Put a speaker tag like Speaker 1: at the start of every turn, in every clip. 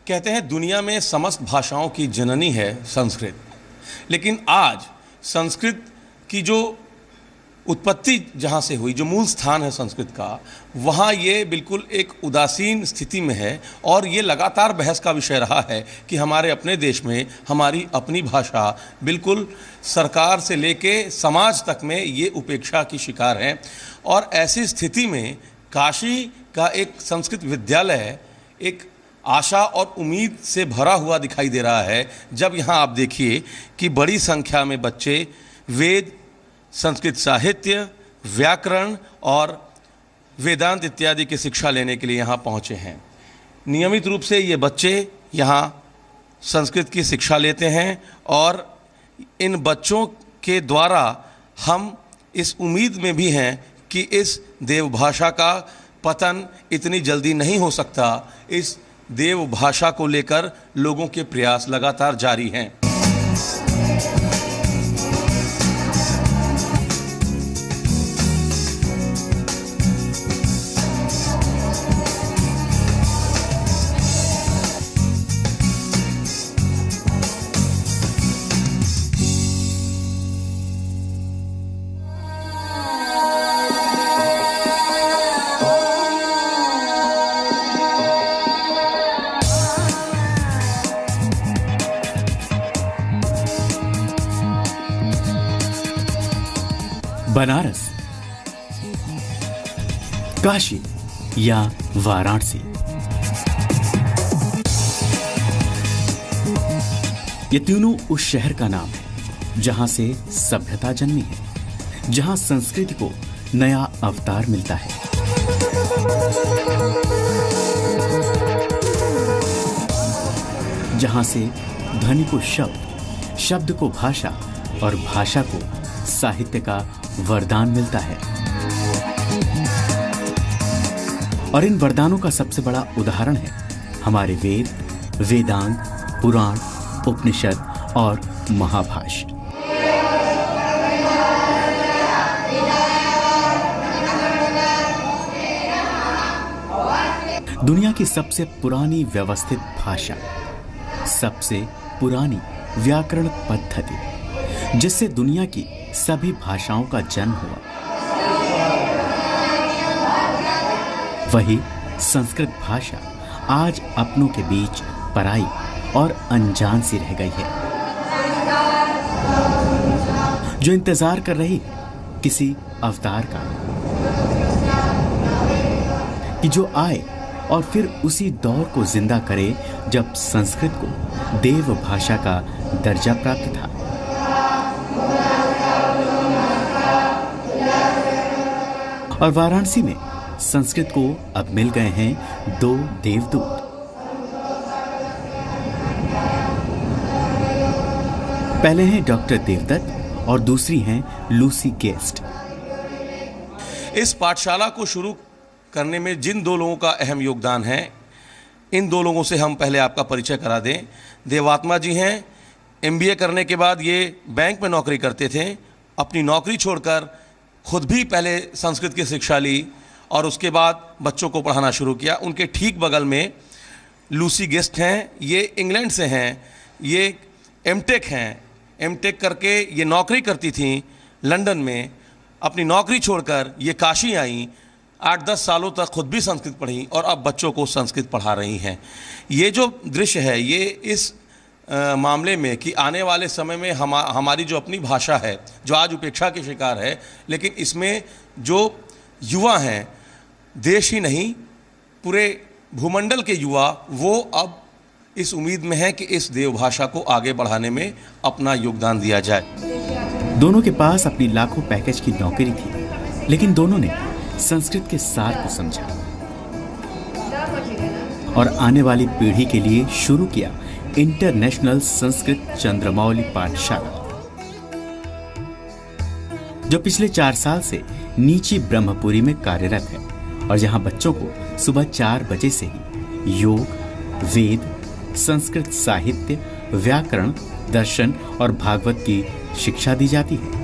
Speaker 1: कहते हैं दुनिया में समस्त भाषाओं की जननी है संस्कृत, लेकिन आज संस्कृत की जो उत्पत्ति जहाँ से हुई, जो मूल स्थान है संस्कृत का, वहाँ ये बिल्कुल एक उदासीन स्थिति में है। और ये लगातार बहस का विषय रहा है कि हमारे अपने देश में हमारी अपनी भाषा बिल्कुल सरकार से लेके समाज तक में ये उपेक्षा की शिकार है। और ऐसी स्थिति में काशी का एक संस्कृत विद्यालय एक आशा और उम्मीद से भरा हुआ दिखाई दे रहा है, जब यहाँ आप देखिए कि बड़ी संख्या में बच्चे वेद, संस्कृत साहित्य, व्याकरण और वेदांत इत्यादि की शिक्षा लेने के लिए यहाँ पहुँचे हैं। नियमित रूप से ये बच्चे यहाँ संस्कृत की शिक्षा लेते हैं और इन बच्चों के द्वारा हम इस उम्मीद में भी हैं कि इस देवभाषा का पतन इतनी जल्दी नहीं हो सकता। इस देवभाषा को लेकर लोगों के प्रयास लगातार जारी हैं।
Speaker 2: बनारस, काशी या वाराणसी, ये तीनों उस शहर का नाम है जहां से सभ्यता जन्मी है, जहां संस्कृति को नया अवतार मिलता है। जहां से ध्वनि को शब्द, शब्द को भाषा और भाषा को साहित्य का वरदान मिलता है। और इन वरदानों का सबसे बड़ा उदाहरण है हमारे वेद, वेदांत, पुराण, उपनिषद और महाभाष्य। दुनिया की सबसे पुरानी व्यवस्थित भाषा, सबसे पुरानी व्याकरण पद्धति, जिससे दुनिया की सभी भाषाओं का जन्म हुआ, वही संस्कृत भाषा आज अपनों के बीच पराई और अनजान सी रह गई है, जो इंतजार कर रही है किसी अवतार का कि जो आए और फिर उसी दौर को जिंदा करे जब संस्कृत को देव भाषा का दर्जा प्राप्त था। और वाराणसी में संस्कृत को अब मिल गए हैं 2 देवदूत। पहले हैं डॉक्टर देवदत्त और दूसरी हैं लूसी गेस्ट।
Speaker 1: इस पाठशाला को शुरू करने में जिन 2 लोगों का अहम योगदान है, इन 2 लोगों से हम पहले आपका परिचय करा दें। देवात्मा जी हैं, MBA करने के बाद ये बैंक में नौकरी करते थे। अपनी नौकरी छोड़कर खुद भी पहले संस्कृत की शिक्षा ली और उसके बाद बच्चों को पढ़ाना शुरू किया। उनके ठीक बगल में लूसी गेस्ट हैं, ये इंग्लैंड से हैं, ये MTech हैं। MTech करके ये नौकरी करती थी लंदन में। अपनी नौकरी छोड़कर ये काशी आई, 8-10 सालों तक खुद भी संस्कृत पढ़ी और अब बच्चों को संस्कृत पढ़ा रही हैं। ये जो दृश्य है, ये इस मामले में कि आने वाले समय में हमारी जो अपनी भाषा है, जो आज उपेक्षा के शिकार है, लेकिन इसमें जो युवा हैं, देश ही नहीं पूरे भूमंडल के युवा, वो अब इस उम्मीद में है कि इस देवभाषा को आगे बढ़ाने में अपना योगदान दिया जाए।
Speaker 2: दोनों के पास अपनी लाखों पैकेज की नौकरी थी, लेकिन दोनों ने संस्कृत के सार को समझा और आने वाली पीढ़ी के लिए शुरू किया इंटरनेशनल संस्कृत चंद्रमौली पाठशाला, जो पिछले 4 साल से नीची ब्रह्मपुरी में कार्यरत है और जहां बच्चों को सुबह 4 बजे से ही योग, वेद, संस्कृत साहित्य, व्याकरण, दर्शन और भागवत की शिक्षा दी जाती है।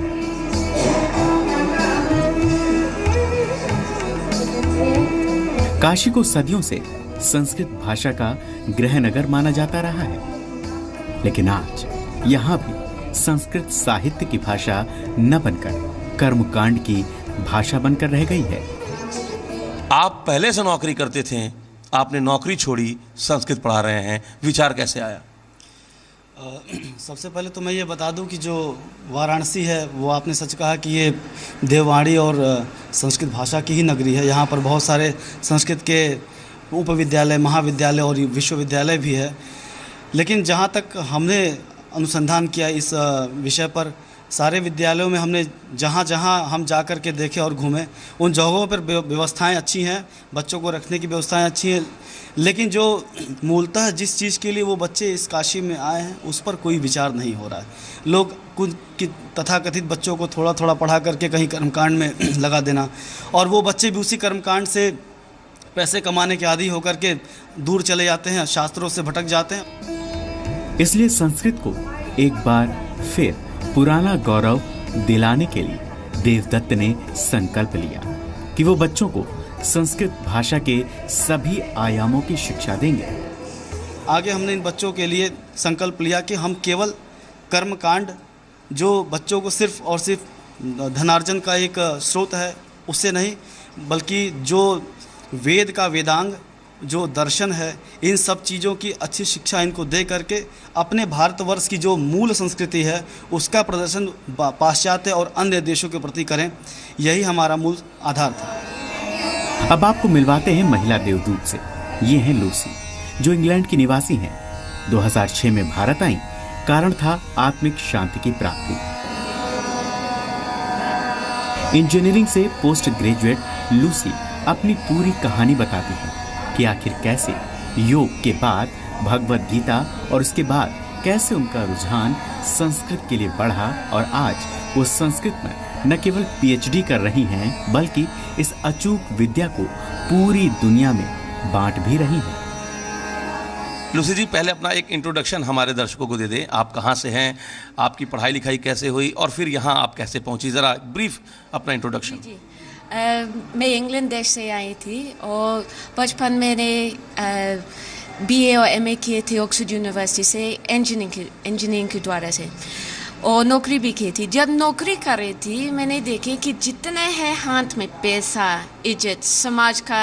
Speaker 2: काशी को सदियों से संस्कृत भाषा का गृहनगर माना जाता रहा है। लेकिन आज यहाँ भी संस्कृत साहित्य की भाषा न बनकर कर्मकांड की भाषा बनकर रह गई है।
Speaker 1: आप पहले से नौकरी करते थे, आपने नौकरी छोड़ी, संस्कृत पढ़ा रहे हैं, विचार कैसे आया?
Speaker 3: सबसे पहले तो मैं ये बता दूं कि जो वाराणसी है वो आपने सच कहा कि ये देववाणी और संस्कृत भाषा की ही नगरी है। यहाँ पर बहुत सारे संस्कृत के उप विद्यालय, महाविद्यालय और विश्वविद्यालय भी है। लेकिन जहाँ तक हमने अनुसंधान किया इस विषय पर, सारे विद्यालयों में हमने जहाँ जहाँ हम जा कर के देखे और घूमे, उन जगहों पर व्यवस्थाएं अच्छी हैं, बच्चों को रखने की व्यवस्थाएं अच्छी हैं, लेकिन जो मूलतः जिस चीज़ के लिए वो बच्चे इस काशी में आए हैं उस पर कोई विचार नहीं हो रहा है। लोग कुछ तथाकथित बच्चों को थोड़ा थोड़ा पढ़ा करके कहीं कर्मकांड में लगा देना, और वो बच्चे भी उसी कर्मकांड से पैसे कमाने के आदी होकर के दूर चले जाते हैं, शास्त्रों से भटक जाते हैं।
Speaker 2: इसलिए संस्कृत को एक बार फिर पुराना गौरव दिलाने के लिए देवदत्त ने संकल्प लिया कि वो बच्चों को संस्कृत भाषा के सभी आयामों की शिक्षा देंगे।
Speaker 3: आगे हमने इन बच्चों के लिए संकल्प लिया कि हम केवल कर्मकांड, जो बच्चों को सिर्फ और सिर्फ धनार्जन का एक स्रोत है, उससे नहीं, बल्कि जो वेद का वेदांग, जो दर्शन है, इन सब चीज़ों की अच्छी शिक्षा इनको दे करके अपने भारतवर्ष की जो मूल संस्कृति है उसका प्रदर्शन पाश्चात्य और अन्य देशों के प्रति करें। यही हमारा मूल आधार था।
Speaker 2: अब आपको मिलवाते हैं महिला देवदूत से। ये हैं लूसी, जो इंग्लैंड की निवासी हैं। 2006 में भारत आई, कारण था आत्मिक शांति की प्राप्ति। इंजीनियरिंग से पोस्ट ग्रेजुएट लूसी अपनी पूरी कहानी बताती है कि आखिर कैसे योग के बाद भगवद गीता और उसके बाद कैसे उनका रुझान संस्कृत के लिए बढ़ा, और आज वो संस्कृत में न केवल पीएचडी कर रही हैं बल्कि इस अचूक विद्या को पूरी दुनिया में बांट भी रही हैं।
Speaker 1: लूसी जी, पहले अपना एक इंट्रोडक्शन हमारे दर्शकों को दे दें। आप कहाँ से हैं, आपकी पढ़ाई लिखाई कैसे हुई और फिर यहाँ आप कैसे पहुँची, ज़रा ब्रीफ अपना इंट्रोडक्शन।
Speaker 4: जी, मैं इंग्लैंड देश से आई थी और बचपन मैंने बीए और एमए किए थे ऑक्सफोर्ड यूनिवर्सिटी से, इंजीनियरिंग के द्वारा से, और नौकरी भी की थी। जब नौकरी कर रही थी मैंने देखे कि जितने हैं हाथ में पैसा, इज्जत, समाज का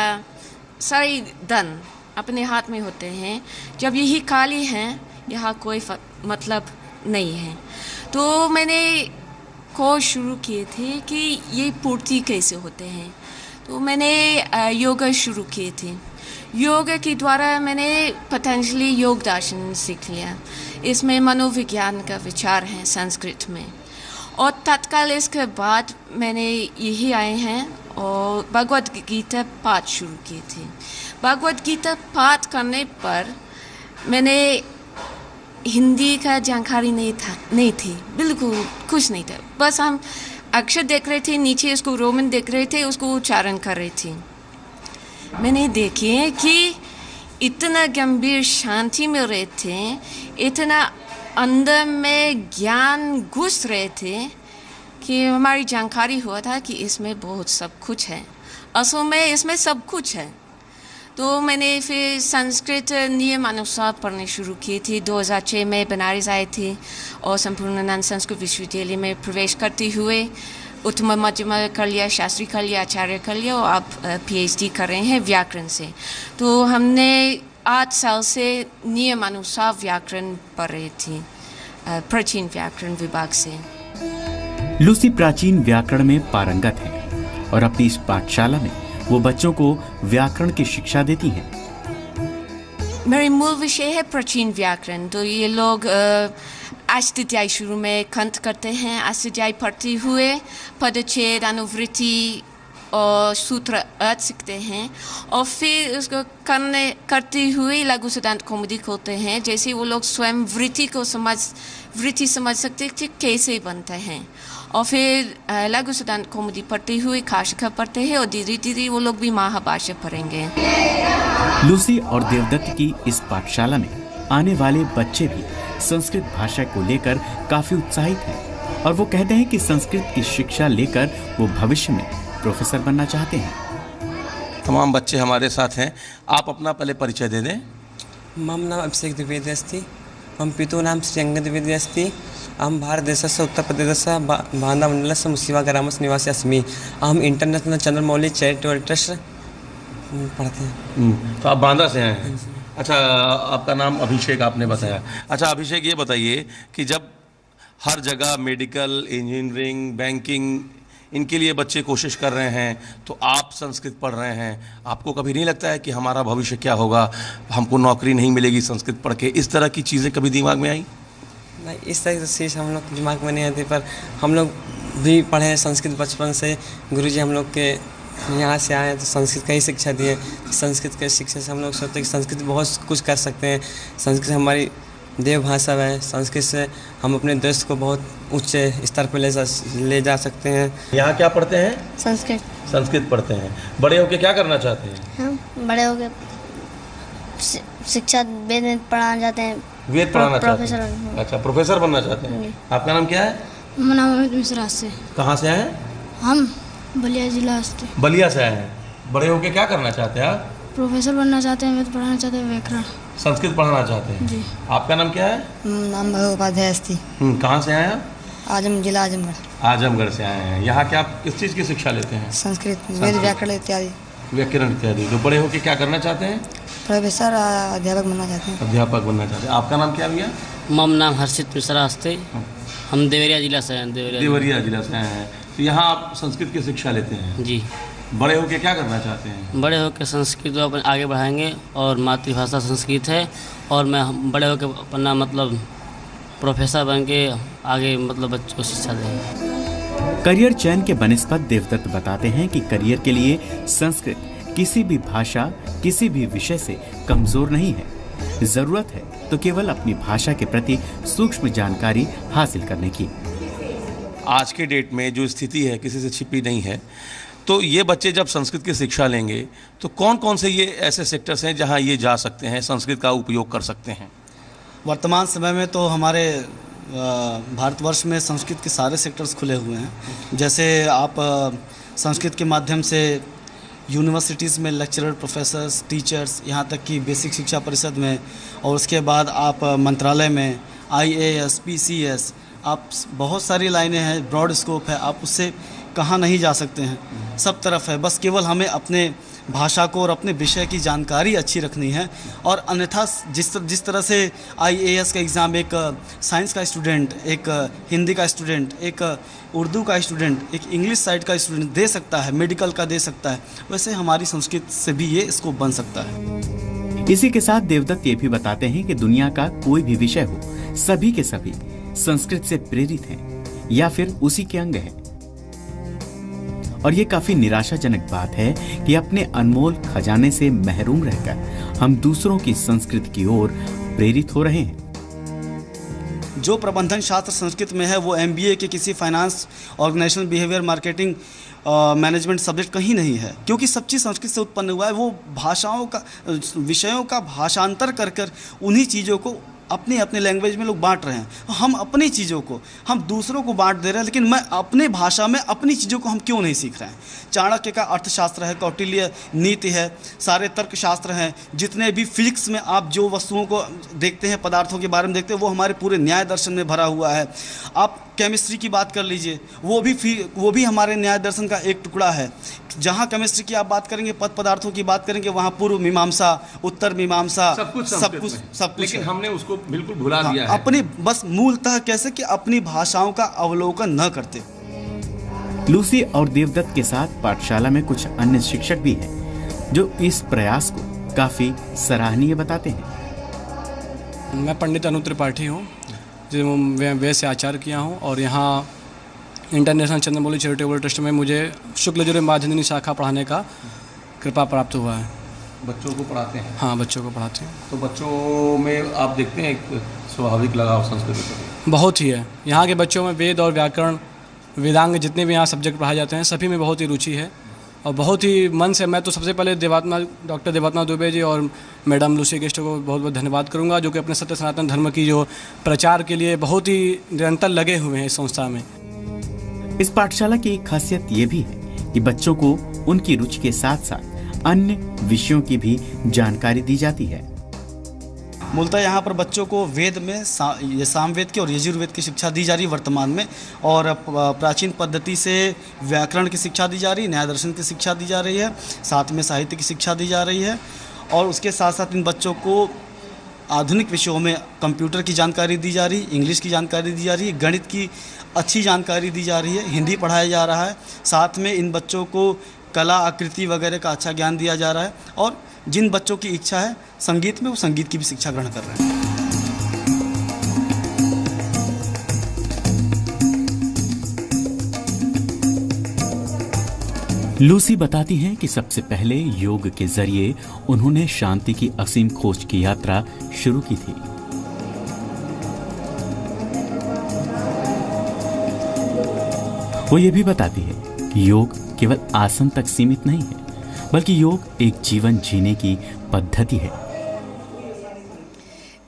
Speaker 4: सारी धन अपने हाथ में होते हैं, जब यही खाली हैं यहाँ कोई मतलब नहीं है। तो मैंने कोर्स शुरू किए थे कि ये पूर्ति कैसे होते हैं। तो मैंने योगा शुरू किए थे। योगा के द्वारा मैंने पतंजलि योग दर्शन सीख लिया। इसमें मनोविज्ञान का विचार है संस्कृत में, और तत्काल इसके बाद मैंने यही आए हैं और भगवद गीता पाठ शुरू किए थे। भगवद गीता पाठ करने पर मैंने हिंदी का जानकारी नहीं थी, बिल्कुल कुछ नहीं था। बस हम अक्षर देख रहे थे, नीचे उसको रोमन देख रहे थे, उसको उच्चारण कर रहे थे। मैंने देखिए कि इतना गंभीर शांति मिल रहे थे, इतना अंदर में ज्ञान घुस रहे थे कि हमारी जानकारी हुआ था कि इसमें बहुत सब कुछ है, असल में इसमें सब कुछ है। तो मैंने फिर संस्कृत नियम अनुसार पढ़ने शुरू की थी। 2006 में बनारस आई थी और संपूर्णानंद संस्कृत विश्वविद्यालय में प्रवेश करते हुए उत्तम मध्यमा कर लिया, शास्त्री कर लिया, आचार्य कर लिया, और अब पीएचडी कर रहे हैं व्याकरण से। तो हमने 8 साल से नियम अनुसार व्याकरण पढ़ रही थी, प्राचीन व्याकरण विभाग से।
Speaker 2: लूसी प्राचीन व्याकरण में पारंगत है और अपनी इस पाठशाला में वो बच्चों को व्याकरण की शिक्षा देती हैं।
Speaker 4: मेरी मूल विषय है प्राचीन व्याकरण। तो ये लोग अष्टाध्यायी शुरू में खंड करते हैं, अष्टाध्यायी पढ़ते हुए पदच्छेद, अनुवृत्ति और सूत्र अर्थ सीखते हैं, और फिर उसको करते हुए लघु सिद्धांत कौमुदी खोलते हैं। जैसे वो लोग स्वयं वृत्ति समझ सकते थे कैसे बनते हैं, और फिर लघु सिद्धांत कौमुदी पढ़ते हुए काशिका पढ़ते हैं, और धीरे धीरे वो लोग भी महाभाष्य पढ़ेंगे।
Speaker 2: लूसी और देवदत्त की इस पाठशाला में आने वाले बच्चे भी संस्कृत भाषा को लेकर काफी उत्साहित हैं, और वो कहते हैं कि संस्कृत की शिक्षा लेकर वो भविष्य में प्रोफेसर बनना चाहते हैं।
Speaker 1: तमाम बच्चे हमारे साथ हैं। आप अपना पहले परिचय दे दें।
Speaker 5: मम नाम अभिषेक द्विवेदी अस्ति, मम पितुः नाम श्री अंगद द्विवेदी अस्ति। अहं भारतदेशस्य उत्तरप्रदेशस्य बांदामण्डलस्य मुस्लिवा ग्रामस्य निवासी अस्मि। अहम इंटरनेशनल चंद्रमौली चैरिटेबल ट्रस्ट पढ़ते हैं।
Speaker 1: तो आप बांदा से आए हैं। अच्छा, आपका नाम अभिषेक आपने बताया। अच्छा अभिषेक, ये बताइए कि जब हर जगह मेडिकल, इंजीनियरिंग, बैंकिंग इनके लिए बच्चे कोशिश कर रहे हैं, तो आप संस्कृत पढ़ रहे हैं, आपको कभी नहीं लगता है कि हमारा भविष्य क्या होगा, हमको नौकरी नहीं मिलेगी संस्कृत पढ़ के? इस तरह की चीज़ें कभी दिमाग में आई?
Speaker 5: नहीं, इस तरह की चीज़ हम लोग के दिमाग में नहीं आती, पर हम लोग भी पढ़े हैं संस्कृत बचपन से। गुरुजी हम लोग के यहाँ से आए हैं तो संस्कृत का ही शिक्षा दिए। संस्कृत के शिक्षा से हम लोग सोचते हैं कि संस्कृत बहुत कुछ कर सकते हैं। संस्कृत हमारी देवभाषा है। संस्कृत से हम अपने देश को बहुत उच्च स्तर पर ले जा सकते हैं।
Speaker 1: यहाँ क्या पढ़ते हैं?
Speaker 6: संस्कृत।
Speaker 1: संस्कृत पढ़ते हैं। बड़े होके क्या करना चाहते हैं?
Speaker 6: हम बड़े हो गए शिक्षा वेद पढ़ाना चाहते हैं।
Speaker 1: वेद पढ़ाना चाहते
Speaker 6: प्रोफेसर
Speaker 1: हैं। अच्छा, प्रोफेसर बनना चाहते हैं। आपका नाम क्या है?
Speaker 7: मेरा नाम अमित मिश्रा से।
Speaker 1: कहाँ से आए?
Speaker 7: हम बलिया जिला से।
Speaker 1: बलिया से आए हैं। बड़े होके क्या करना चाहते हैं आप?
Speaker 7: प्रोफेसर बनना चाहते हैं, वेद पढ़ाना चाहते हैं, व्याकरण।
Speaker 1: संस्कृत पढ़ाना चाहते हैं
Speaker 7: जी।
Speaker 1: आपका नाम क्या है?
Speaker 8: नाम उपाध्याय अस्ति।
Speaker 1: कहाँ से आए आप?
Speaker 8: आजम जिला आजमगढ़।
Speaker 1: आजमगढ़ से आए हैं। यहाँ क्या आप किस चीज़ की शिक्षा लेते हैं?
Speaker 8: संस्कृत, वेद, व्याकरण इत्यादि।
Speaker 1: व्याकरण इत्यादि। तो बड़े होके क्या करना चाहते हैं?
Speaker 8: प्रोफेसर, अध्यापक बनना चाहते हैं।
Speaker 1: अध्यापक बनना चाहते हैं। आपका नाम क्या भैया?
Speaker 9: मम नाम हर्षित मिश्रा अस्ते। हम देवरिया जिला से हैं।
Speaker 1: देवरिया जिला से आए हैं। तो यहाँ आप संस्कृत की शिक्षा लेते हैं।
Speaker 9: जी।
Speaker 1: बड़े होके क्या करना चाहते हैं?
Speaker 9: बड़े होकर संस्कृत को अपन आगे बढ़ाएंगे और मातृभाषा संस्कृत है, और मैं बड़े होकर अपना मतलब प्रोफेसर बन के आगे मतलब बच्चों को शिक्षा देंगे।
Speaker 2: करियर चयन के बनस्पत देवदत्त बताते हैं कि करियर के लिए संस्कृत किसी भी भाषा, किसी भी विषय से कमजोर नहीं है। जरूरत है तो केवल अपनी भाषा के प्रति सूक्ष्म जानकारी हासिल करने की।
Speaker 1: आज के डेट में जो स्थिति है किसी से छिपी नहीं है। तो ये बच्चे जब संस्कृत की शिक्षा लेंगे तो कौन कौन से ये ऐसे सेक्टर्स हैं जहाँ ये जा सकते हैं, संस्कृत का उपयोग कर सकते हैं?
Speaker 3: वर्तमान समय में तो हमारे भारतवर्ष में संस्कृत के सारे सेक्टर्स खुले हुए हैं। जैसे आप संस्कृत के माध्यम से यूनिवर्सिटीज़ में लेक्चरर, प्रोफेसर्स, टीचर्स, यहाँ तक कि बेसिक शिक्षा परिषद में, और उसके बाद आप मंत्रालय में IAS, PCS, आप बहुत सारी लाइनें हैं, ब्रॉड स्कोप है, आप उससे कहाँ नहीं जा सकते हैं, सब तरफ है। बस केवल हमें अपने भाषा को और अपने विषय की जानकारी अच्छी रखनी है। और अन्यथा जिस तरह से IAS का एग्ज़ाम एक साइंस का स्टूडेंट, एक हिंदी का स्टूडेंट, एक उर्दू का स्टूडेंट, एक इंग्लिश साइड का स्टूडेंट दे सकता है, मेडिकल का दे सकता है, वैसे हमारी संस्कृत से भी ये स्कोप बन सकता है।
Speaker 2: इसी के साथ देवदत्त ये भी बताते हैं कि दुनिया का कोई भी विषय हो, सभी के सभी संस्कृत से प्रेरित हैं या फिर उसी के अंग हैं। और ये काफी निराशाजनक बात है कि अपने अनमोल खजाने से महरूम रहकर हम दूसरों की संस्कृति की ओर प्रेरित हो रहे हैं।
Speaker 3: जो प्रबंधन शास्त्र संस्कृत में है वो MBA के किसी finance, organisational behaviour, marketing, management subject कहीं नहीं है, क्योंकि सब चीज़ संस्कृत से उत्पन्न हुआ है। वो भाषाओं का, विषयों का भाषांतर कर कर उन्हीं चीज़ों को अपनी अपने लैंग्वेज में लोग बांट रहे हैं। हम अपनी चीज़ों को हम दूसरों को बांट दे रहे हैं, लेकिन मैं अपने भाषा में अपनी चीज़ों को हम क्यों नहीं सीख रहे हैं? चाणक्य का अर्थशास्त्र है, कौटिल्य नीति है, सारे तर्कशास्त्र हैं, जितने भी फिजिक्स में आप जो वस्तुओं को देखते हैं, पदार्थों के बारे में देखते हैं, वो हमारे पूरे न्याय दर्शन में भरा हुआ है। आप केमिस्ट्री की बात कर लीजिए, वो भी हमारे न्याय दर्शन का एक टुकड़ा है। जहाँ केमिस्ट्री की आप बात करेंगे, पदार्थों की बात करेंगे, वहाँ पूर्व मीमांसा, उत्तर मीमांसा, सब कुछ।
Speaker 1: लेकिन हमने उसको बिल्कुल भुला दिया है।
Speaker 3: अपनी बस मूलतः कैसे कि अपनी भाषाओं का अवलोकन न करते।
Speaker 2: लूसी और देवदत्त के साथ पाठशाला में कुछ अन्य शिक्षक भी हैं जो इस प्रयास को काफी सराहनीय बताते हैं।
Speaker 10: मैं पंडित अनु त्रिपाठी हूँ, जो मैं वैसे आचार्य किया हूँ, और यहाँ इंटरनेशनल चंद्रमौली चैरिटेबल ट्रस्ट में मुझे शुक्ल यजुर्वेद माध्यमिक शाखा पढ़ाने का कृपा प्राप्त हुआ है।
Speaker 1: बच्चों को पढ़ाते हैं?
Speaker 10: हाँ, बच्चों को पढ़ाते हैं।
Speaker 1: तो बच्चों में आप देखते हैं एक स्वाभाविक लगाव संस्कृत से? बहुत
Speaker 10: ही है। यहाँ के बच्चों में वेद और व्याकरण, वेदांग, जितने भी यहाँ सब्जेक्ट पढ़ाए जाते हैं, सभी में बहुत ही रुचि है और बहुत ही मन से। मैं तो सबसे पहले डॉक्टर देवात्मा दुबे जी और मैडम लूसी गेस्ट को बहुत बहुत धन्यवाद करूँगा, जो कि अपने सत्य सनातन धर्म की जो प्रचार के लिए बहुत ही निरंतर लगे हुए हैं इस संस्था में।
Speaker 2: इस पाठशाला की एक खासियत ये भी है कि बच्चों को उनकी रुचि के साथ साथ अन्य विषयों की भी जानकारी दी जाती है।
Speaker 3: मूलतः यहाँ पर बच्चों को वेद में ये सामवेद की और यजुर्वेद की शिक्षा दी जा रही है वर्तमान में, और प्राचीन पद्धति से व्याकरण की शिक्षा दी जा रही है, न्याय दर्शन की शिक्षा दी जा रही है, साथ में साहित्य की शिक्षा दी जा रही है, और उसके साथ साथ इन बच्चों को आधुनिक विषयों में कंप्यूटर की जानकारी दी जा रही है, इंग्लिश की जानकारी दी जा रही है, गणित की अच्छी जानकारी दी जा रही है, हिंदी पढ़ाया जा रहा है, साथ में इन बच्चों को कला आकृति वगैरह का अच्छा ज्ञान दिया जा रहा है, और जिन बच्चों की इच्छा है संगीत में, वो संगीत की भी शिक्षा ग्रहण कर रहे हैं।
Speaker 2: लूसी बताती हैं कि सबसे पहले योग के जरिए उन्होंने शांति की असीम खोज की यात्रा शुरू की थी। वो ये भी बताती है कि योग केवल आसन तक सीमित नहीं है, बल्कि योग एक जीवन जीने की पद्धति है।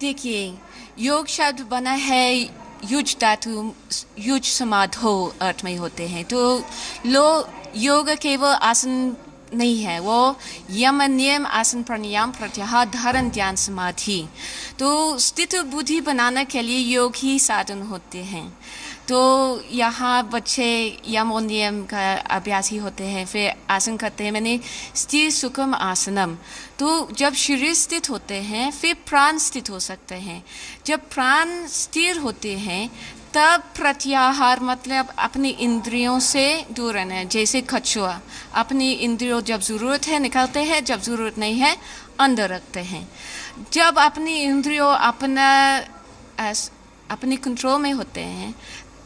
Speaker 4: देखिए, योग शब्द बना है युज धातु, युज समाधो अर्थ में होते हैं। तो योग केवल आसन नहीं है, वो यम नियम आसन प्राणायाम प्रत्याहार धारण ध्यान समाधि। तो स्थिर बुद्धि बनाने के लिए योग ही साधन होते हैं। तो यहाँ बच्चे यम और नियम का अभ्यास ही होते हैं, फिर आसन करते हैं, मैंने स्थिर सुखम आसनम। तो जब शरीर स्थित होते हैं फिर प्राण स्थित हो सकते हैं। जब प्राण स्थिर होते हैं तब प्रत्याहार मतलब अपनी इंद्रियों से दूर रहना है। जैसे कछुआ अपनी इंद्रियों जब ज़रूरत है निकालते हैं, जब ज़रूरत नहीं है अंदर रखते हैं। जब अपनी इंद्रियों अपने कंट्रोल में होते हैं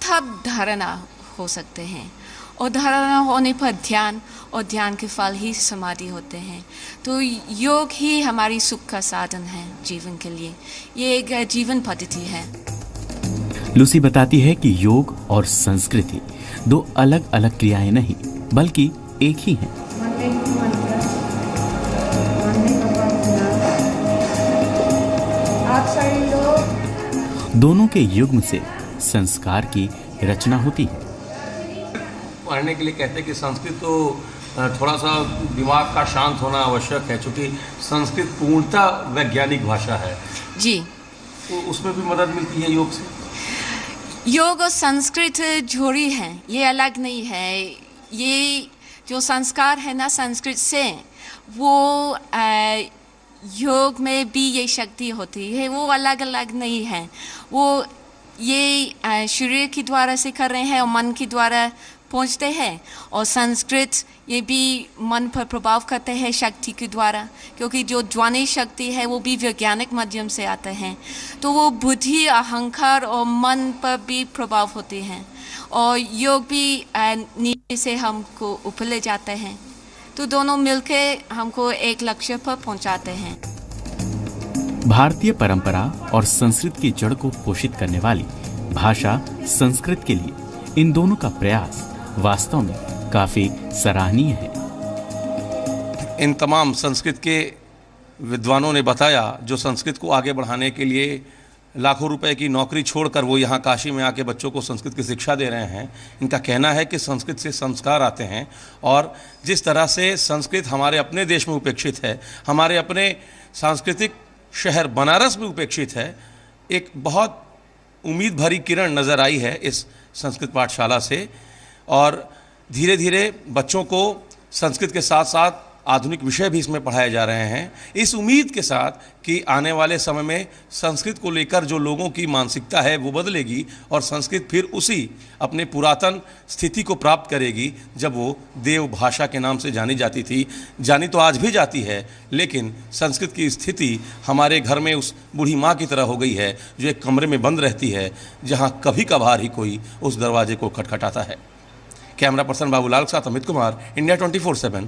Speaker 4: तब धारणा हो सकते हैं, और धारणा होने पर ध्यान, और ध्यान के फल ही समाधि होते हैं। तो योग ही हमारी सुख का साधन है जीवन के लिए। ये एक जीवन पद्धति है।
Speaker 2: लूसी बताती है कि योग और संस्कृति दो अलग अलग क्रियाएं नहीं, बल्कि एक ही हैं। दोनों के युग्म से संस्कार की रचना होती है।
Speaker 1: पढ़ने के लिए कहते हैं कि संस्कृत तो थोड़ा सा दिमाग का शांत होना आवश्यक है, क्योंकि संस्कृत पूर्णतः वैज्ञानिक भाषा है
Speaker 4: जी।
Speaker 1: तो उसमें भी मदद मिलती है योग से।
Speaker 4: योग और संस्कृत जोड़ी है, ये अलग नहीं है। ये जो संस्कार है ना संस्कृत से, वो योग में भी ये शक्ति होती है, वो अलग अलग नहीं है। वो ये शरीर के द्वारा से कर रहे हैं और मन के द्वारा पहुँचते हैं, और संस्कृत ये भी मन पर प्रभाव करते हैं शक्ति के द्वारा, क्योंकि जो ध्वनि शक्ति है वो भी वैज्ञानिक माध्यम से आते हैं। तो वो बुद्धि, अहंकार और मन पर भी प्रभाव होते हैं, और योग भी नीचे से हमको ऊपर ले जाते हैं। तो दोनों मिलके हमको एक लक्ष्य पर पहुंचाते हैं।
Speaker 2: भारतीय परंपरा और संस्कृत की जड़ को पोषित करने वाली भाषा संस्कृत के लिए इन दोनों का प्रयास वास्तव में काफी सराहनीय है।
Speaker 1: इन तमाम संस्कृत के विद्वानों ने बताया जो संस्कृत को आगे बढ़ाने के लिए लाखों रुपए की नौकरी छोड़कर वो यहाँ काशी में आके बच्चों को संस्कृत की शिक्षा दे रहे हैं। इनका कहना है कि संस्कृत से संस्कार आते हैं, और जिस तरह से संस्कृत हमारे अपने देश में उपेक्षित है, हमारे अपने सांस्कृतिक शहर बनारस में उपेक्षित है, एक बहुत उम्मीद भरी किरण नज़र आई है इस संस्कृत पाठशाला से। और धीरे धीरे बच्चों को संस्कृत के साथ साथ आधुनिक विषय भी इसमें पढ़ाए जा रहे हैं, इस उम्मीद के साथ कि आने वाले समय में संस्कृत को लेकर जो लोगों की मानसिकता है वो बदलेगी, और संस्कृत फिर उसी अपने पुरातन स्थिति को प्राप्त करेगी जब वो देव भाषा के नाम से जानी जाती थी। जानी तो आज भी जाती है, लेकिन संस्कृत की स्थिति हमारे घर में उस बूढ़ी माँ की तरह हो गई है जो एक कमरे में बंद रहती है, जहाँ कभी कभार ही कोई उस दरवाजे को खटखटाता है। कैमरा पर्सन बाबूलाल के साथ अमित कुमार, इंडिया 24/7।